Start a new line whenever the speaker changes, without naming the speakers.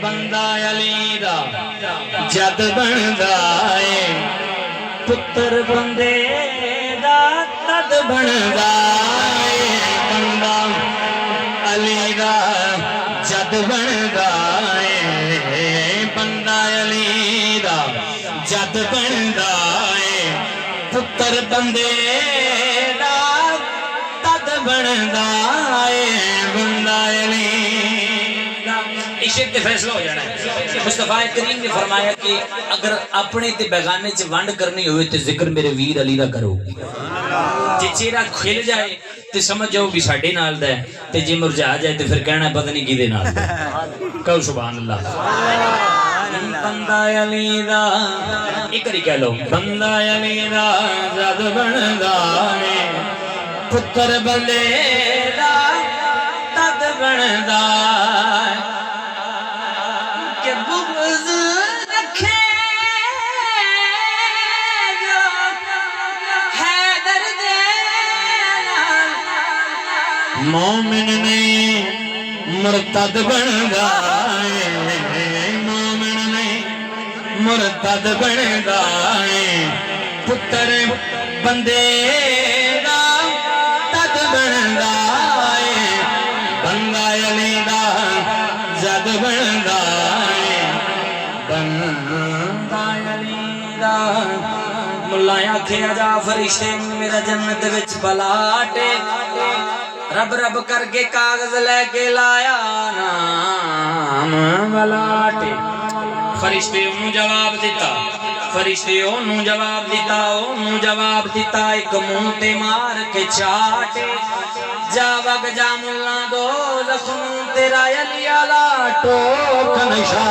بندہ علی دا جد بندا ہے پتر بندے دا تد بندا ہے بندہ علی دا جد بندا ہے بندہ علی دا جد بندا ہے پتر بندے دا تد بندا ہے بندہ علی عشق تے فیصلہ ہو جانا ہے۔ مصطفیٰ کریم نے فرمایا کہ اگر اپنے تے بیگانے چ ونڈ کرنی ہوئے تے ذکر میرے ویر علی دا کرو، جے چہرہ کھل جائے تے سمجھ جاؤ بھی ساڈے نال دا ہے تے جے مرجا جائے تے پھر کہنا ہے پتہ نہیں کیدے نال دا ہے۔ کہو سبحان اللہ۔ بندہ علی دا ایک کری کہہ لو، بندہ علی دا زد بندا ہے پتر بندے دا تد بندا ہے کہ بغض رکھے جو حیدر دے مومن نہیں مرتد بندا ہے مومن نہیں مرتد بندا ہے پتر بندے دا تد بندا ہے بندہ علی دا جد بندا ہے بندہ علی دا ملائیں آکھیا جا فرشتے میرا جنت وچ بلاٹے رب رب کر کے کاغذ لے کے لایا نام بلاٹے فرشتے انہوں جواب دیتا فرشتے انہوں جواب دیتا انہوں جواب دیتا ایک منہ تے مار کے چاٹے جا وگ جا ملا دو زخم تیرا علی علا ٹوک نشا